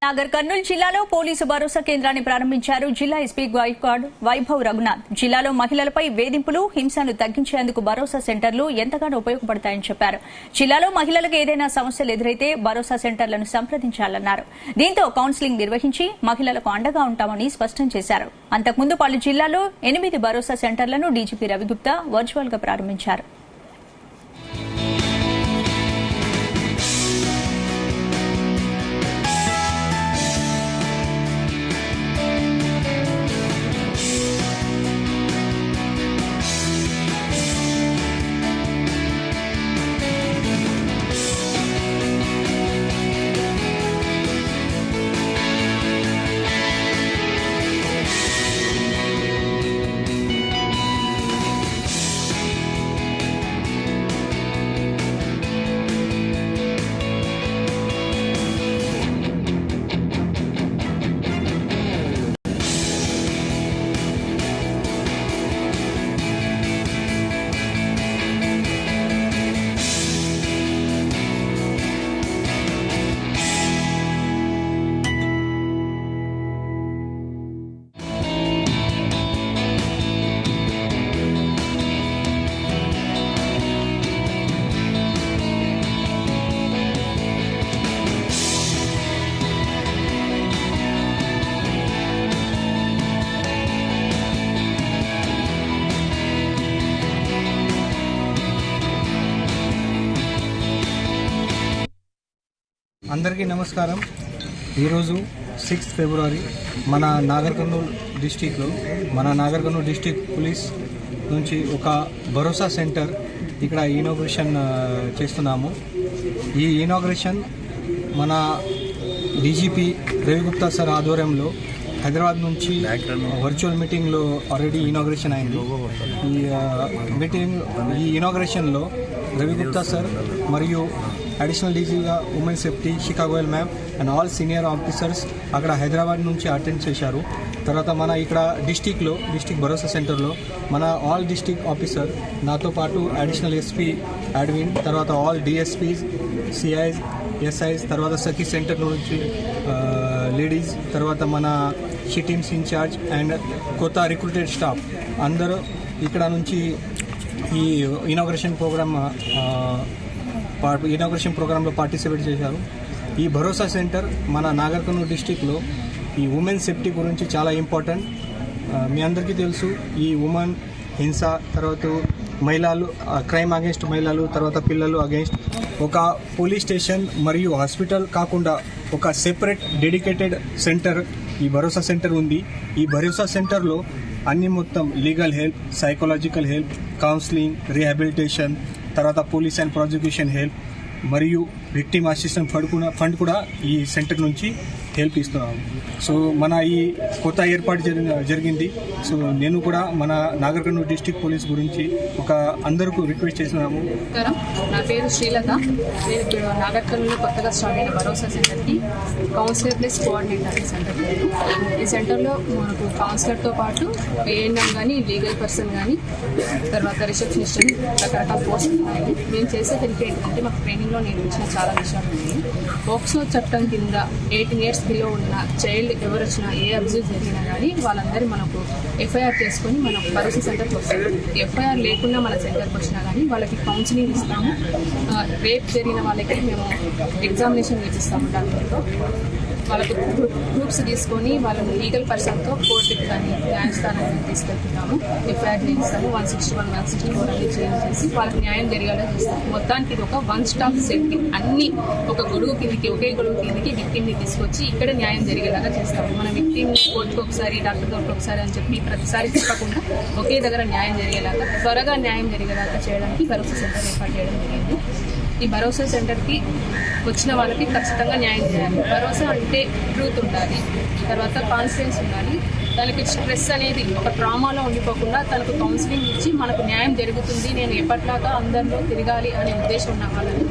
నాగర్ కర్నూలు జిల్లాలో పోలీసు భరోసా కేంద్రాన్ని ప్రారంభించారు జిల్లా ఎస్పీ గాయక్వాడ్ వైభవ్ రఘునాథ్. జిల్లాలో మహిళలపై వేధింపులు, హింసను తగ్గించేందుకు భరోసా సెంటర్లు ఎంతగానో ఉపయోగపడతాయని చెప్పారు. జిల్లాలో మహిళలకు ఏదైనా సమస్యలు ఎదురైతే భరోసా సెంటర్లను సంప్రదించాలన్నారు. దీంతో కౌన్సిలింగ్ నిర్వహించి మహిళలకు అండగా ఉంటామని స్పష్టం చేశారు. అంతకుముందు పలు జిల్లాల్లో 8 భరోసా సెంటర్లను డీజీపీ రవిగుప్తా వర్చువల్ గా ప్రారంభించారు. అందరికీ నమస్కారం. ఈరోజు 6 ఫిబ్రవరి మన నాగర్ కర్నూలు డిస్టిక్లో నాగర్ కర్నూలు డిస్టిక్ పోలీస్ నుంచి ఒక భరోసా సెంటర్ ఇక్కడ ఇనాగ్రేషన్ చేస్తున్నాము. ఈ ఇనాగ్రేషన్ మన డీజీపీ రవిగుప్తా సార్ ఆధ్వర్యంలో హైదరాబాద్ నుంచి వర్చువల్ మీటింగ్లో ఆల్రెడీ ఇనాగ్రేషన్ అయింది. ఈ ఇనాగ్రేషన్లో రవిగుప్తా సార్ మరియు అడిషనల్ డీజీగా women safety Shikha Goyal ma'am and all senior officers అక్కడ హైదరాబాద్ నుంచి అటెండ్ చేశారు. తర్వాత మన ఇక్కడ డిస్టిక్ భరోసా సెంటర్లో మన ఆల్ డిస్టిక్ ఆఫీసర్, నాతో పాటు అడిషనల్ ఎస్పీ అడ్విన్, తర్వాత ఆల్ డిఎస్పీస్, సిఐస్, ఎస్ఐస్, తర్వాత సఖీ సెంటర్ నుంచి లేడీస్, తర్వాత మన షీ టీమ్స్ ఇన్ఛార్జ్ అండ్ కొత్త రిక్రూటెడ్ స్టాఫ్ అందరూ ఇక్కడ నుంచి ఈ ఇనాగ్రేషన్ ప్రోగ్రాంలో పార్టిసిపేట్ చేశారు. ఈ భరోసా సెంటర్ మన నాగర్ కర్నూలు డిస్టిక్లో ఈ ఉమెన్ సేఫ్టీ గురించి చాలా ఇంపార్టెంట్. మీ అందరికీ తెలుసు, ఈ ఉమెన్ హింస, తర్వాత మహిళలు, క్రైమ్ అగేన్స్ట్ మహిళలు, తర్వాత పిల్లలు అగేన్స్ట్ ఒక పోలీస్ స్టేషన్ మరియు హాస్పిటల్ కాకుండా ఒక సెపరేట్ డెడికేటెడ్ సెంటర్ ఈ భరోసా సెంటర్ ఉంది. ఈ భరోసా సెంటర్లో అన్ని మొత్తం legal help, psychological help, counselling, rehabilitation, తర్వాత పోలీస్ అండ్ ప్రాసిక్యూషన్ హెల్ప్ మరియు విక్టిమ్ అసిస్టెంట్ ఫండ్ కూడా ఈ సెంటర్ నుంచి హెల్ప్ ఇస్తున్నాము. సో మన ఈ కొత్త ఏర్పాటు జరిగింది. సో నేను కూడా మన నాగర్ కర్నూలు డిస్టిక్ పోలీస్ గురించి అందరికీ రిక్వెస్ట్ చేస్తున్నాము. నా పేరు శ్రీలత. నేను ఇప్పుడు నాగర్ కర్నూలులో కొత్తగా స్టార్ట్ అయిన భరోసా సెంటర్కి కౌన్సిలర్ ప్లస్ కోఆర్డినేటర్ సెంటర్. ఈ సెంటర్లో మనకు కౌన్సిలర్తో పాటు ఏఎన్ఎం కానీ, లీగల్ పర్సన్ కానీ, తర్వాత రిసెప్షనిస్ట్ అని రకరకాల పోస్ట్ ఉన్నాయి. మేము చేసే హెల్ప్ ఏంటంటే మాకు ట్రైనింగ్లో నేను ఇచ్చిన చాలా విషయాలు ఉన్నాయి. పోక్సో చట్టం కింద 18 years బిలో ఉన్న చైల్డ్ ఎవరు వచ్చినా, ఏ అబ్యూస్ జరిగినా కానీ వాళ్ళందరూ మనకు ఎఫ్ఐఆర్ చేసుకొని మనం భరోసా సెంటర్కి వస్తాము. ఎఫ్ఐఆర్ లేకుండా మన సెంటర్కి వచ్చినా కానీ వాళ్ళకి కౌన్సిలింగ్ ఇస్తాము. రేప్ జరిగిన వాళ్ళకి మేము ఎగ్జామినేషన్ చేపిస్తాము. దాంట్లో వాళ్ళకు గ్రూప్స్ తీసుకొని వాళ్ళని లీగల్ పర్సన్తో కోర్టుకి కానీ న్యాయస్థానానికి తీసుకెళ్తున్నాము. ఎఫ్ఐఆర్ చేయిస్తాము. 161, 164 అన్ని చేంజ్ చేసి వాళ్ళకి న్యాయం జరిగేలా చేస్తాము. మొత్తానికి ఇది ఒక వన్ స్టాప్ సెంటింగ్. అన్ని ఒక గొడుగు కిందికి, ఒకే గొడుగు కిందికి విక్టిమ్ని తీసుకొచ్చి ఇక్కడ న్యాయం జరిగేలాగా చేస్తాము. మన విక్టిమ్ కోర్టుకు ఒకసారి, డాక్టర్ దగ్గర ఒకసారి అని చెప్పి ప్రతిసారి చెప్పకుండా ఒకే దగ్గర న్యాయం జరిగేలాగా, త్వరగా న్యాయం జరిగేలాగా చేయడానికి భరోసా సెంటర్ ఏర్పాటు చేయడం జరిగింది. ఈ భరోసా సెంటర్కి వచ్చిన వాళ్ళకి ఖచ్చితంగా న్యాయం చేయాలి. భరోసా అంటే ట్రూత్ ఉండాలి, తర్వాత కాన్ఫిడెన్స్ ఉండాలి. దానికి స్ట్రెస్ అనేది ఒక ట్రామాలో ఉండిపోకుండా తనకు కౌన్సిలింగ్ ఇచ్చి మనకు న్యాయం జరుగుతుంది, నేను ఎప్పట్లాగా అందరిలో తిరగాలి అనే ఉద్దేశం ఉన్న వాళ్ళని